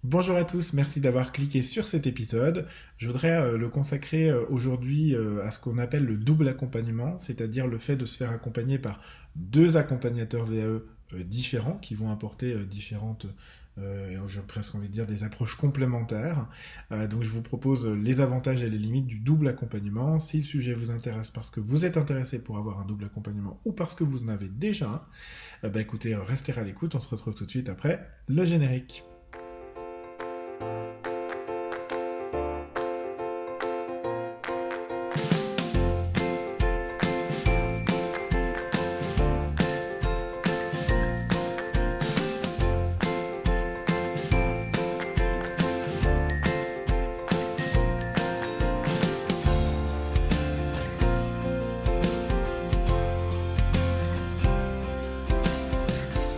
Bonjour à tous, merci d'avoir cliqué sur cet épisode. Je voudrais le consacrer aujourd'hui à ce qu'on appelle le double accompagnement, c'est-à-dire le fait de se faire accompagner par deux accompagnateurs VAE différents qui vont apporter différentes, j'ai presque envie de dire des approches complémentaires. Donc je vous propose les avantages et les limites du double accompagnement. Si le sujet vous intéresse parce que vous êtes intéressé pour avoir un double accompagnement ou parce que vous en avez déjà un, écoutez, restez à l'écoute, on se retrouve tout de suite après le générique.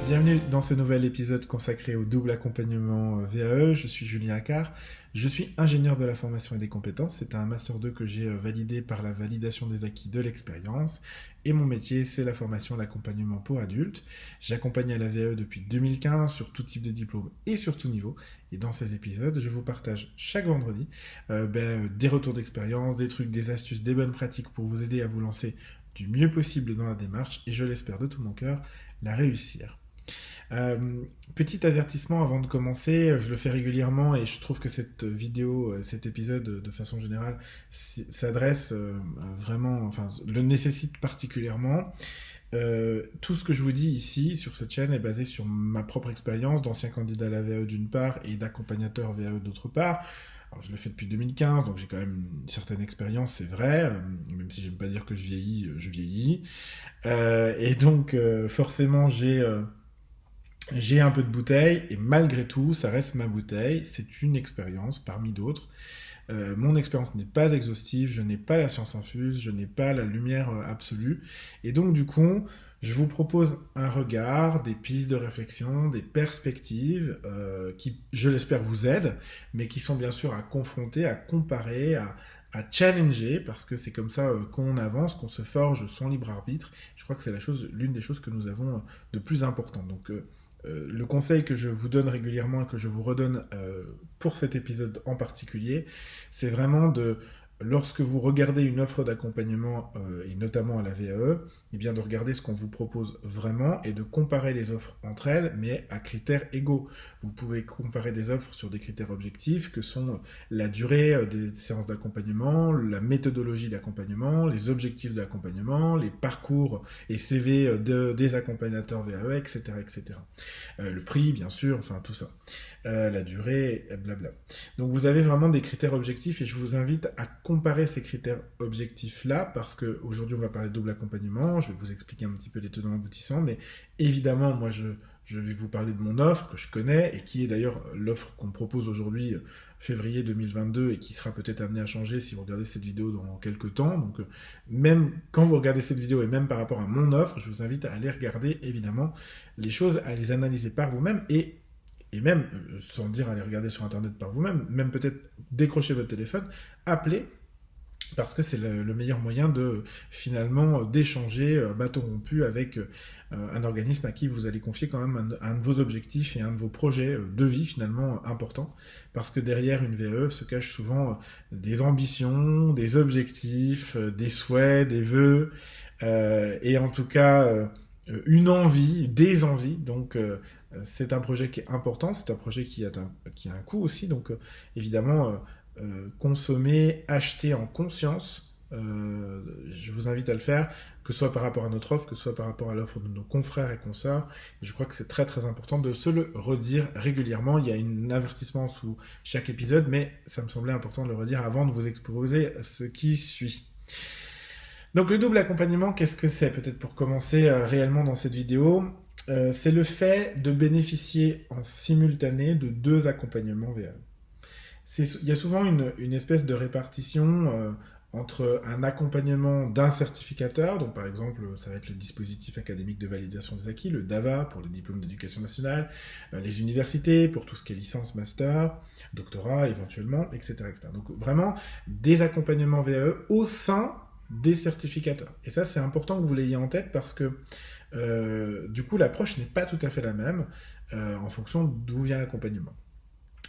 Bienvenue dans ce nouvel épisode consacré au double accompagnement VAE. Je suis Julien Accard. Je suis ingénieur de la formation et des compétences. C'est un Master 2 que j'ai validé par la validation des acquis de l'expérience. Et mon métier, c'est la formation et l'accompagnement pour adultes. J'accompagne à la VAE depuis 2015 sur tout type de diplôme et sur tout niveau. Et dans ces épisodes, je vous partage chaque vendredi des retours d'expérience, des trucs, des astuces, des bonnes pratiques pour vous aider à vous lancer du mieux possible dans la démarche et je l'espère de tout mon cœur, la réussir. Petit avertissement avant de commencer, je le fais régulièrement et je trouve que cette vidéo, cet épisode de façon générale s'adresse vraiment, enfin le nécessite particulièrement. Tout ce que je vous dis ici sur cette chaîne est basé sur ma propre expérience d'ancien candidat à la VAE d'une part et d'accompagnateur VAE d'autre part. Alors, je l'ai fait depuis 2015, donc j'ai quand même une certaine expérience, c'est vrai, même si j'aime pas dire que je vieillis, je vieillis. Et donc forcément j'ai un peu de bouteille, et malgré tout, ça reste ma bouteille. C'est une expérience parmi d'autres. Mon expérience n'est pas exhaustive, je n'ai pas la science infuse, je n'ai pas la lumière absolue. Et donc, du coup, je vous propose un regard, des pistes de réflexion, des perspectives qui, je l'espère, vous aident, mais qui sont bien sûr à confronter, à comparer, à challenger, parce que c'est comme ça qu'on avance, qu'on se forge son libre arbitre. Je crois que c'est l'une des choses que nous avons de plus importantes. Donc, le conseil que je vous donne régulièrement et que je vous redonne pour cet épisode en particulier, c'est vraiment lorsque vous regardez une offre d'accompagnement, et notamment à la VAE, eh bien de regarder ce qu'on vous propose vraiment et de comparer les offres entre elles, mais à critères égaux. Vous pouvez comparer des offres sur des critères objectifs que sont la durée des séances d'accompagnement, la méthodologie d'accompagnement, les objectifs de l'accompagnement, les parcours et CV des accompagnateurs VAE, etc. etc. Le prix, bien sûr, enfin tout ça. La durée, blabla. Donc vous avez vraiment des critères objectifs et je vous invite à comparer ces critères objectifs-là parce qu'aujourd'hui on va parler de double accompagnement, je vais vous expliquer un petit peu les tenants aboutissants, mais évidemment moi je vais vous parler de mon offre que je connais et qui est d'ailleurs l'offre qu'on me propose aujourd'hui, février 2022, et qui sera peut-être amenée à changer si vous regardez cette vidéo dans quelques temps. Donc même quand vous regardez cette vidéo et même par rapport à mon offre, je vous invite à aller regarder évidemment les choses, à les analyser par vous-même et même, sans dire aller regarder sur internet par vous-même, même peut-être décrocher votre téléphone, appeler, parce que c'est le meilleur moyen de finalement d'échanger bâton rompu avec un organisme à qui vous allez confier quand même un de vos objectifs et un de vos projets de vie finalement importants, parce que derrière une VAE se cachent souvent des ambitions, des objectifs, des souhaits, des vœux, et en tout cas une envie, des envies, donc c'est un projet qui est important, c'est un projet qui a un coût aussi, donc évidemment consommer, acheter en conscience. Je vous invite à le faire, que ce soit par rapport à notre offre, que ce soit par rapport à l'offre de nos confrères et consoeurs. Je crois que c'est très très important de se le redire régulièrement. Il y a un avertissement sous chaque épisode, mais ça me semblait important de le redire avant de vous exposer ce qui suit. Donc le double accompagnement, qu'est-ce que c'est? Peut-être pour commencer réellement dans cette vidéo, c'est le fait de bénéficier en simultané de deux accompagnements VAE. Il y a souvent une espèce de répartition entre un accompagnement d'un certificateur, donc par exemple ça va être le dispositif académique de validation des acquis, le DAVA pour les diplômes d'éducation nationale, les universités pour tout ce qui est licence, master, doctorat éventuellement, etc., etc. Donc vraiment des accompagnements VAE au sein des certificateurs. Et ça c'est important que vous l'ayez en tête parce que du coup l'approche n'est pas tout à fait la même en fonction d'où vient l'accompagnement.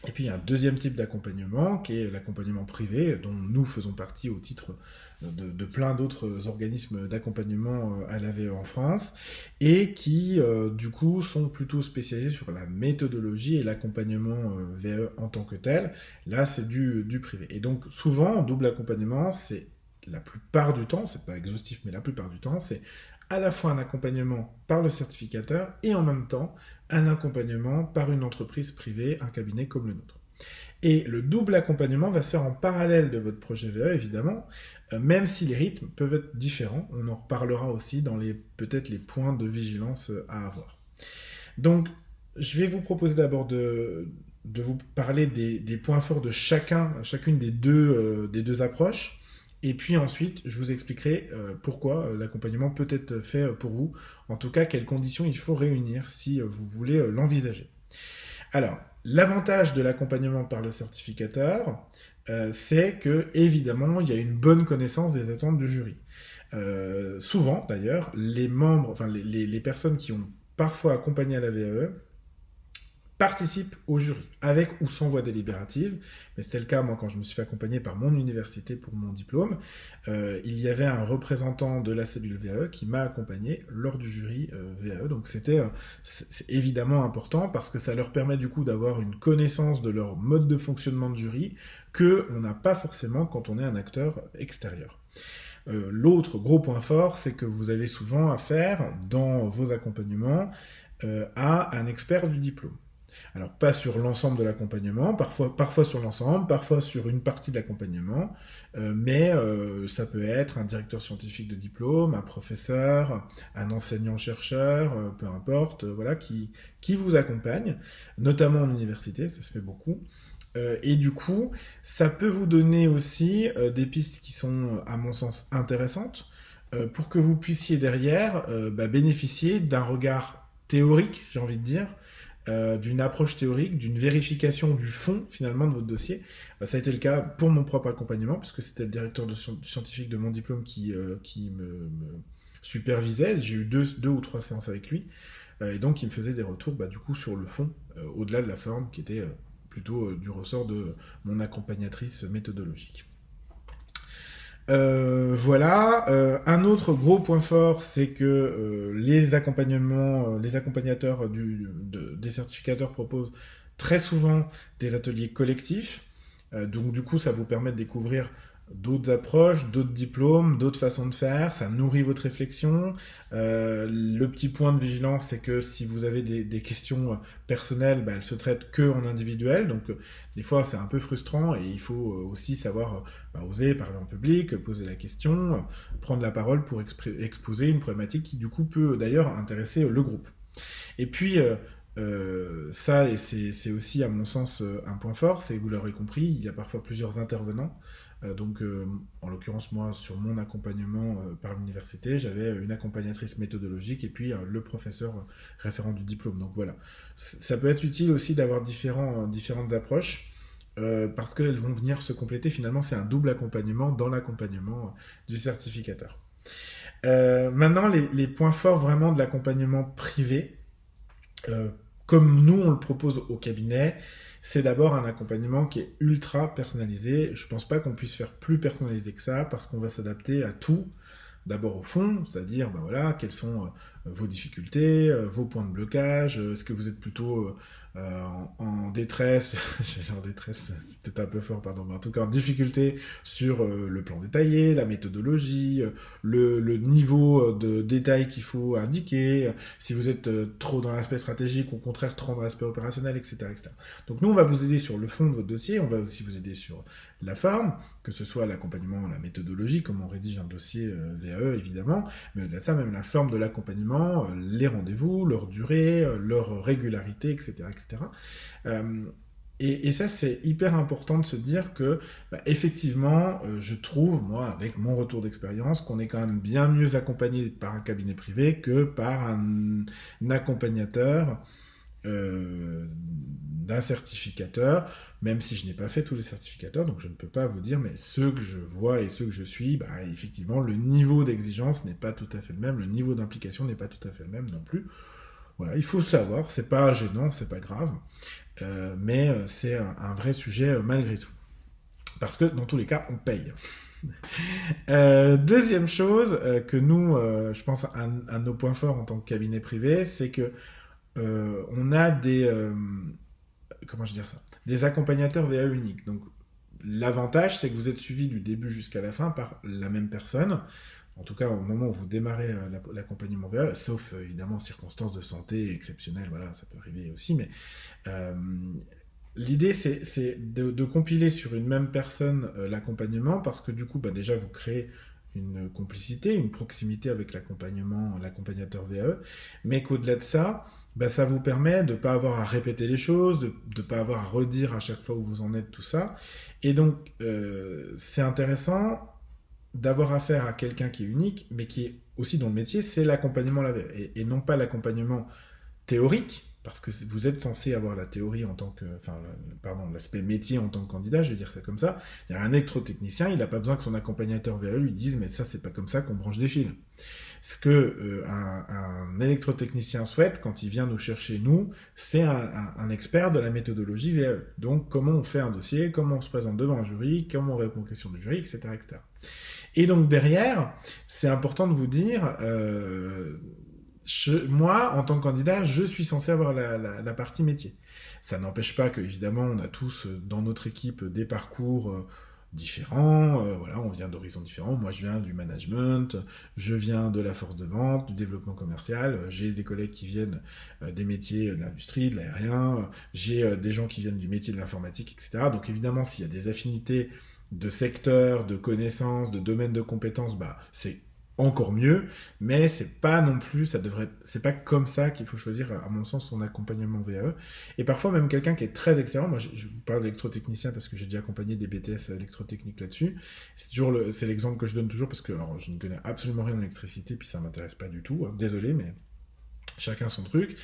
Et puis il y a un deuxième type d'accompagnement qui est l'accompagnement privé, dont nous faisons partie au titre de plein d'autres organismes d'accompagnement à la VE en France, et qui du coup sont plutôt spécialisés sur la méthodologie et l'accompagnement VE en tant que tel. Là c'est du privé. Et donc souvent en double accompagnement, c'est la plupart du temps, c'est pas exhaustif mais la plupart du temps, c'est à la fois un accompagnement par le certificateur et en même temps un accompagnement par une entreprise privée, un cabinet comme le nôtre. Et le double accompagnement va se faire en parallèle de votre projet VE, évidemment, même si les rythmes peuvent être différents. On en reparlera aussi dans peut-être les points de vigilance à avoir. Donc, je vais vous proposer d'abord de vous parler des points forts de chacune des deux approches. Et puis ensuite, je vous expliquerai pourquoi l'accompagnement peut être fait pour vous. En tout cas, quelles conditions il faut réunir si vous voulez l'envisager. Alors, l'avantage de l'accompagnement par le certificateur, c'est que évidemment, il y a une bonne connaissance des attentes du jury. Souvent, d'ailleurs, les personnes qui ont parfois accompagné à la VAE participent au jury, avec ou sans voix délibérative. Mais c'était le cas, moi, quand je me suis fait accompagner par mon université pour mon diplôme. Il y avait un représentant de la cellule VAE qui m'a accompagné lors du jury VAE. Donc c'est évidemment important parce que ça leur permet du coup d'avoir une connaissance de leur mode de fonctionnement de jury qu'on n'a pas forcément quand on est un acteur extérieur. L'autre gros point fort, c'est que vous avez souvent affaire, dans vos accompagnements, à un expert du diplôme. Alors, pas sur l'ensemble de l'accompagnement, parfois sur l'ensemble, parfois sur une partie de l'accompagnement, mais ça peut être un directeur scientifique de diplôme, un professeur, un enseignant-chercheur, peu importe, voilà, qui vous accompagne, notamment en université, ça se fait beaucoup. Et du coup, ça peut vous donner aussi des pistes qui sont, à mon sens, intéressantes, pour que vous puissiez derrière bénéficier d'un regard théorique, j'ai envie de dire, d'une approche théorique, d'une vérification du fond finalement de votre dossier. Ça a été le cas pour mon propre accompagnement, puisque c'était le directeur scientifique de mon diplôme qui me supervisait. J'ai eu deux ou trois séances avec lui, et donc il me faisait des retours du coup sur le fond, au-delà de la forme, qui était plutôt du ressort de mon accompagnatrice méthodologique. Voilà. Un autre gros point fort, c'est que les accompagnateurs des certificateurs proposent très souvent des ateliers collectifs. Donc du coup, ça vous permet de découvrir d'autres approches, d'autres diplômes, d'autres façons de faire, ça nourrit votre réflexion. Le petit point de vigilance, c'est que si vous avez des questions personnelles, elles se traitent que en individuel, donc des fois c'est un peu frustrant et il faut aussi savoir oser parler en public, poser la question, prendre la parole pour exposer une problématique qui du coup peut d'ailleurs intéresser le groupe. Et puis ça, et c'est aussi à mon sens un point fort, c'est que vous l'aurez compris, il y a parfois plusieurs intervenants. Donc, en l'occurrence, moi, sur mon accompagnement par l'université, j'avais une accompagnatrice méthodologique et puis le professeur référent du diplôme. Donc voilà, ça peut être utile aussi d'avoir différentes approches parce qu'elles vont venir se compléter. Finalement, c'est un double accompagnement dans l'accompagnement du certificateur. Maintenant, les points forts vraiment de l'accompagnement privé, comme nous on le propose au cabinet, c'est d'abord un accompagnement qui est ultra personnalisé. Je ne pense pas qu'on puisse faire plus personnalisé que ça, parce qu'on va s'adapter à tout. D'abord au fond, c'est-à-dire quelles sont vos difficultés, vos points de blocage, est-ce que vous êtes plutôt en détresse, en détresse, c'est peut-être un peu fort, pardon, mais en tout cas en difficulté sur le plan détaillé, la méthodologie, le niveau de détail qu'il faut indiquer, si vous êtes trop dans l'aspect stratégique ou au contraire trop dans l'aspect opérationnel, etc., etc. Donc nous, on va vous aider sur le fond de votre dossier, on va aussi vous aider sur la forme, que ce soit l'accompagnement, la méthodologie, comme on rédige un dossier VAE évidemment, mais au-delà de ça, même la forme de l'accompagnement, les rendez-vous, leur durée, leur régularité, etc. etc. Et ça, c'est hyper important de se dire que, effectivement, je trouve, moi, avec mon retour d'expérience, qu'on est quand même bien mieux accompagné par un cabinet privé que par un accompagnateur d'un certificateur, même si je n'ai pas fait tous les certificateurs, donc je ne peux pas vous dire, mais ceux que je vois et ceux que je suis, effectivement, le niveau d'exigence n'est pas tout à fait le même, le niveau d'implication n'est pas tout à fait le même non plus. Voilà, il faut savoir, c'est pas gênant, c'est pas grave, mais c'est un vrai sujet malgré tout. Parce que dans tous les cas, on paye. Deuxième chose que nous, je pense, un de nos points forts en tant que cabinet privé, c'est que on a comment je veux dire ça, des accompagnateurs VA uniques. Donc l'avantage, c'est que vous êtes suivi du début jusqu'à la fin par la même personne. En tout cas, au moment où vous démarrez l'accompagnement VA, sauf évidemment circonstances de santé exceptionnelles, voilà, ça peut arriver aussi, mais euh, l'idée, c'est de compiler sur une même personne l'accompagnement parce que du coup, bah, déjà, vous créez une complicité, une proximité avec l'accompagnateur VAE, mais qu'au-delà de ça, bah, ça vous permet de ne pas avoir à répéter les choses, de ne pas avoir à redire à chaque fois où vous en êtes, tout ça. Et donc, c'est intéressant d'avoir affaire à quelqu'un qui est unique, mais qui est aussi dans le métier, c'est l'accompagnement et non pas l'accompagnement théorique, parce que vous êtes censé avoir la théorie en tant que, enfin, pardon, l'aspect métier en tant que candidat, je vais dire ça comme ça. Il y a un électrotechnicien, il n'a pas besoin que son accompagnateur VAE lui dise, mais ça, c'est pas comme ça qu'on branche des fils. Ce que un électrotechnicien souhaite quand il vient nous chercher, nous, c'est un expert de la méthodologie VAE. Donc, comment on fait un dossier, comment on se présente devant un jury, comment on répond aux questions du jury, etc., etc. Et donc, derrière, c'est important de vous dire, moi, en tant que candidat, je suis censé avoir la partie métier. Ça n'empêche pas que, évidemment, on a tous dans notre équipe des parcours différents. Voilà, on vient d'horizons différents. Moi, je viens du management, je viens de la force de vente, du développement commercial. J'ai des collègues qui viennent des métiers de l'industrie, de l'aérien. J'ai des gens qui viennent du métier de l'informatique, etc. Donc, évidemment, s'il y a des affinités de secteur, de connaissances, de domaines de compétences, bah, c'est encore mieux, mais c'est pas non plus, c'est pas comme ça qu'il faut choisir, à mon sens, son accompagnement VAE. Et parfois, même quelqu'un qui est très excellent, moi je parle d'électrotechnicien parce que j'ai déjà accompagné des BTS électrotechniques là-dessus, c'est l'exemple que je donne toujours parce que alors, je ne connais absolument rien en électricité, puis ça m'intéresse pas du tout, hein, désolé, mais chacun son truc.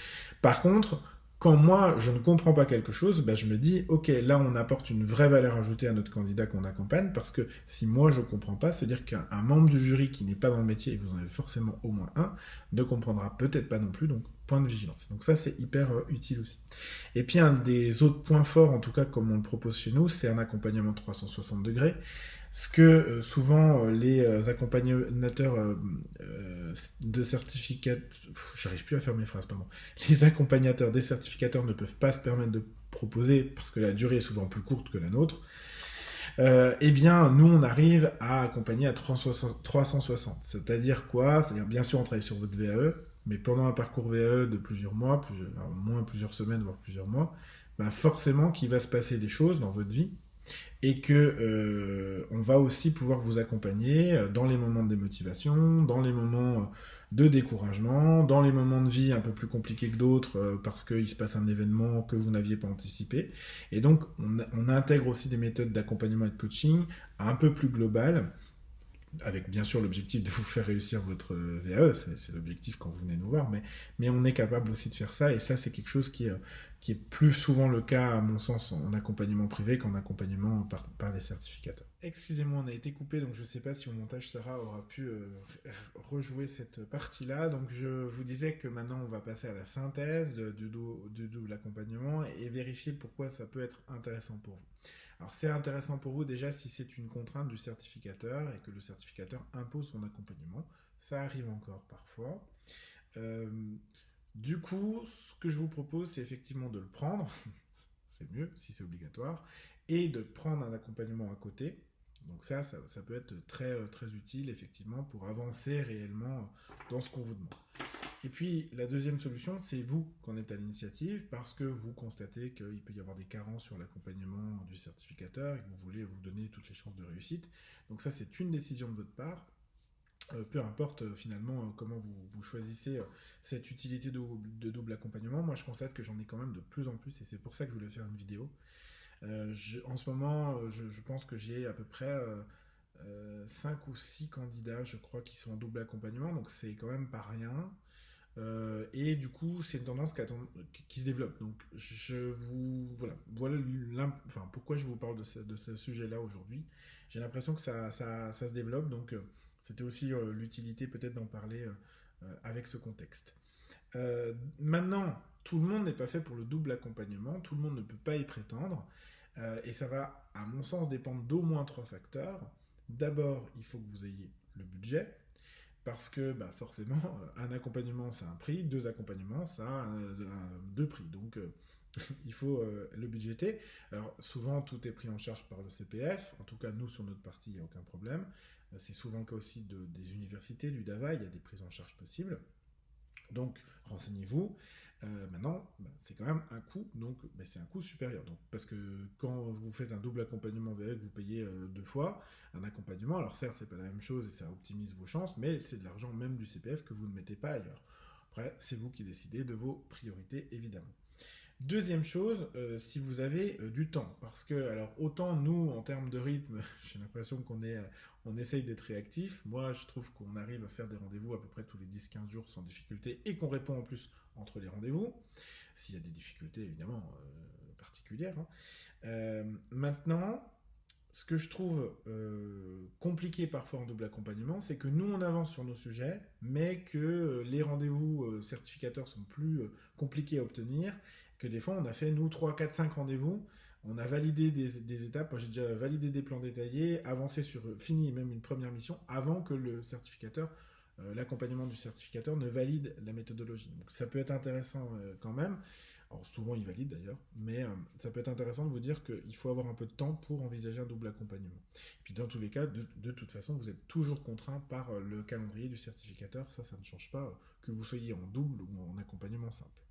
Par contre, quand moi je ne comprends pas quelque chose, bah, je me dis ok, là on apporte une vraie valeur ajoutée à notre candidat qu'on accompagne, parce que si moi je ne comprends pas, c'est-à-dire qu'un membre du jury qui n'est pas dans le métier, et vous en avez forcément au moins un, ne comprendra peut-être pas non plus, donc point de vigilance. Donc ça c'est hyper utile aussi. Et puis un des autres points forts, en tout cas comme on le propose chez nous, c'est un accompagnement 360 degrés. Ce que souvent les accompagnateurs de certificats, j'arrive plus à faire mes phrases, pardon, les accompagnateurs des certificateurs ne peuvent pas se permettre de proposer parce que la durée est souvent plus courte que la nôtre, eh bien, nous, on arrive à accompagner à 360. C'est-à-dire quoi? C'est-à-dire, bien sûr, on travaille sur votre VAE, mais pendant un parcours VAE de plusieurs mois, au moins plusieurs semaines, voire plusieurs mois, bah forcément qu'il va se passer des choses dans votre vie et que on va aussi pouvoir vous accompagner dans les moments de démotivation, dans les moments de découragement, dans les moments de vie un peu plus compliqués que d'autres parce qu'il se passe un événement que vous n'aviez pas anticipé. Et donc on intègre aussi des méthodes d'accompagnement et de coaching un peu plus globales, avec bien sûr l'objectif de vous faire réussir votre VAE, c'est l'objectif quand vous venez nous voir, mais on est capable aussi de faire ça, et ça c'est quelque chose qui est plus souvent le cas, à mon sens, en accompagnement privé qu'en accompagnement par les certificateurs. Excusez-moi, on a été coupé, donc je ne sais pas si au montage Sarah aura pu rejouer cette partie-là, donc je vous disais que maintenant on va passer à la synthèse du double accompagnement et vérifier pourquoi ça peut être intéressant pour vous. Alors c'est intéressant pour vous déjà si c'est une contrainte du certificateur et que le certificateur impose son accompagnement. Ça arrive encore parfois. Euh, du coup, ce que je vous propose, c'est effectivement de le prendre, c'est mieux si c'est obligatoire, et de prendre un accompagnement à côté. Donc ça peut être très, très utile effectivement pour avancer réellement dans ce qu'on vous demande. Et puis, la deuxième solution, c'est vous qu'on êtes à l'initiative parce que vous constatez qu'il peut y avoir des carences sur l'accompagnement du certificateur et que vous voulez vous donner toutes les chances de réussite. Donc ça, c'est une décision de votre part. Peu importe finalement comment vous choisissez cette utilité de double accompagnement. Moi, je constate que j'en ai quand même de plus en plus et c'est pour ça que je voulais faire une vidéo. En ce moment, je pense que j'ai à peu près 5 ou 6 candidats, je crois, qui sont en double accompagnement, donc c'est quand même pas rien. Et du coup, c'est une tendance qui se développe. Donc, voilà enfin, pourquoi je vous parle de ce sujet-là aujourd'hui. J'ai l'impression que ça se développe, donc c'était aussi l'utilité peut-être d'en parler avec ce contexte. Maintenant, tout le monde n'est pas fait pour le double accompagnement, tout le monde ne peut pas y prétendre, et ça va, à mon sens, dépendre d'au moins 3 facteurs. D'abord, il faut que vous ayez le budget, parce que forcément, un accompagnement, ça a un prix, 2 accompagnements, ça a 2 prix. Donc, il faut le budgéter. Alors, souvent, tout est pris en charge par le CPF. En tout cas, nous, sur notre partie, il n'y a aucun problème. C'est souvent le cas aussi des universités, du DAVA, il y a des prises en charge possibles. Donc, renseignez-vous. Maintenant, c'est quand même un coût, donc c'est un coût supérieur. Donc, parce que quand vous faites un double accompagnement VE que vous payez 2 fois, un accompagnement, alors certes, c'est pas la même chose et ça optimise vos chances, mais c'est de l'argent même du CPF que vous ne mettez pas ailleurs. Après, c'est vous qui décidez de vos priorités, évidemment. Deuxième chose, si vous avez du temps, parce que, alors, autant nous, en termes de rythme, j'ai l'impression on essaye d'être réactif. Moi, je trouve qu'on arrive à faire des rendez-vous à peu près tous les 10-15 jours sans difficulté et qu'on répond en plus entre les rendez-vous, s'il y a des difficultés, évidemment, particulières. Maintenant, ce que je trouve compliqué parfois en double accompagnement, c'est que nous on avance sur nos sujets, mais que les rendez-vous certificateurs sont plus compliqués à obtenir, que des fois on a fait nous 3, 4, 5 rendez-vous, on a validé des étapes, moi j'ai déjà validé des plans détaillés, avancé sur, fini même une première mission, avant que le certificateur, l'accompagnement du certificateur ne valide la méthodologie. Donc ça peut être intéressant quand même. Alors souvent il valide d'ailleurs, mais ça peut être intéressant de vous dire qu'il faut avoir un peu de temps pour envisager un double accompagnement. Et puis dans tous les cas, de toute façon, vous êtes toujours contraint par le calendrier du certificateur, ça ne change pas que vous soyez en double ou en accompagnement simple.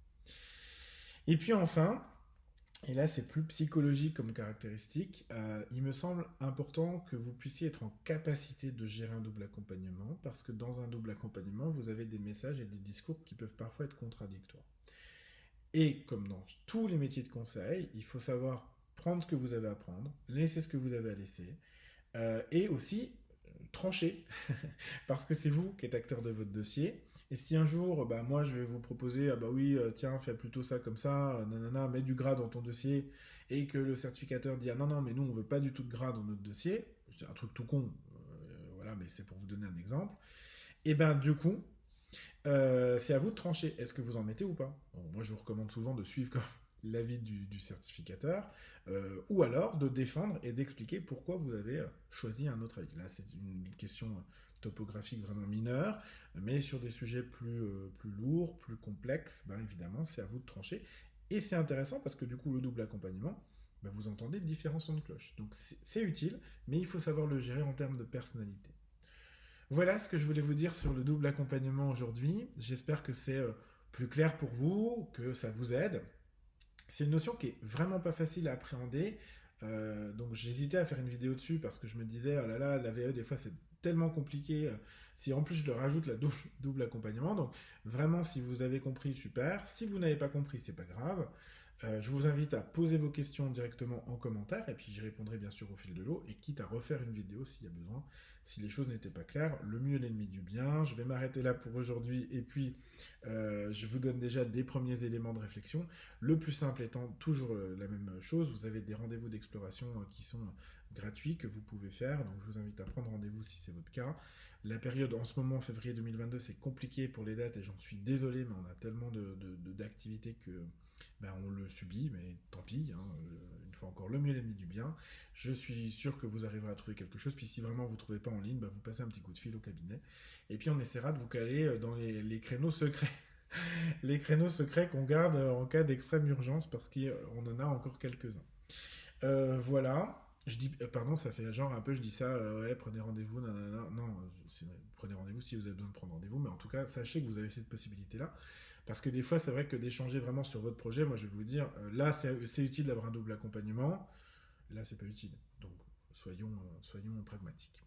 Et puis enfin, et là c'est plus psychologique comme caractéristique, il me semble important que vous puissiez être en capacité de gérer un double accompagnement, parce que dans un double accompagnement, vous avez des messages et des discours qui peuvent parfois être contradictoires. Et comme dans tous les métiers de conseil, il faut savoir prendre ce que vous avez à prendre, laisser ce que vous avez à laisser, et aussi trancher, parce que c'est vous qui êtes acteur de votre dossier. Et si un jour, moi je vais vous proposer, ah bah oui, tiens, fais plutôt ça comme ça, nanana, mets du gras dans ton dossier, et que le certificateur dit, ah non, non, mais nous on veut pas du tout de gras dans notre dossier, c'est un truc tout con, voilà, mais c'est pour vous donner un exemple, et du coup, c'est à vous de trancher. Est-ce que vous en mettez ou pas? Bon, moi, je vous recommande souvent de suivre l'avis du certificateur, ou alors de défendre et d'expliquer pourquoi vous avez choisi un autre avis. Là, c'est une question topographique vraiment mineure, mais sur des sujets plus lourds, plus complexes, évidemment, c'est à vous de trancher. Et c'est intéressant parce que du coup, le double accompagnement, vous entendez différents sons de cloche. Donc c'est utile, mais il faut savoir le gérer en termes de personnalité. Voilà ce que je voulais vous dire sur le double accompagnement aujourd'hui. J'espère que c'est plus clair pour vous, que ça vous aide. C'est une notion qui est vraiment pas facile à appréhender. Donc j'hésitais à faire une vidéo dessus parce que je me disais, oh là là, la VE, des fois c'est tellement compliqué. Si en plus je leur rajoute la double accompagnement. Donc vraiment, si vous avez compris, super. Si vous n'avez pas compris, c'est pas grave. Je vous invite à poser vos questions directement en commentaire et puis j'y répondrai bien sûr au fil de l'eau et quitte à refaire une vidéo s'il y a besoin, si les choses n'étaient pas claires. Le mieux est l'ennemi du bien. Je vais m'arrêter là pour aujourd'hui et puis je vous donne déjà des premiers éléments de réflexion. Le plus simple étant toujours la même chose, vous avez des rendez-vous d'exploration qui sont gratuits que vous pouvez faire, donc je vous invite à prendre rendez-vous si c'est votre cas. La période en ce moment, février 2022, c'est compliqué pour les dates et j'en suis désolé, mais on a tellement d'activités que on le subit, mais tant pis, une fois encore, le mieux est l'ennemi du bien. Je suis sûr que vous arriverez à trouver quelque chose, puis si vraiment vous ne trouvez pas en ligne, vous passez un petit coup de fil au cabinet, et puis on essaiera de vous caler dans les créneaux secrets. Les créneaux secrets qu'on garde en cas d'extrême urgence, parce qu'on en a encore quelques-uns. Voilà. Je dis, pardon, ça fait genre un peu, je dis ça, ouais, prenez rendez-vous, nanana. Non, prenez rendez-vous si vous avez besoin de prendre rendez-vous, mais en tout cas, sachez que vous avez cette possibilité-là. Parce que des fois, c'est vrai que d'échanger vraiment sur votre projet, moi je vais vous dire, là, c'est utile d'avoir un double accompagnement, là, c'est pas utile. Donc, soyons pragmatiques.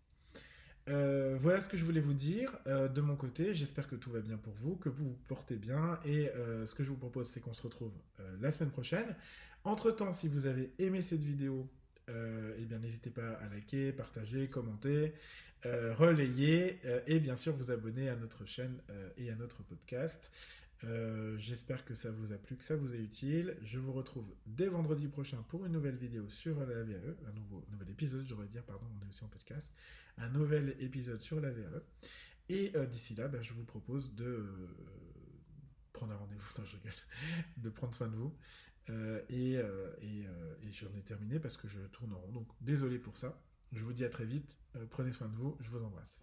Voilà ce que je voulais vous dire de mon côté. J'espère que tout va bien pour vous, que vous vous portez bien. Et ce que je vous propose, c'est qu'on se retrouve la semaine prochaine. Entre-temps, si vous avez aimé cette vidéo, n'hésitez pas à liker, partager, commenter, relayer et bien sûr vous abonner à notre chaîne et à notre podcast. J'espère que ça vous a plu, que ça vous est utile. Je vous retrouve dès vendredi prochain pour une nouvelle vidéo sur la VAE, un nouvel épisode, j'aurais dire, pardon, on est aussi en podcast, un nouvel épisode sur la VAE. Et d'ici là, je vous propose de prendre un rendez-vous, non, je rigole, de prendre soin de vous. Et j'en ai terminé parce que je tourne en rond. Donc désolé pour ça. Je vous dis à très vite. Prenez soin de vous. Je vous embrasse.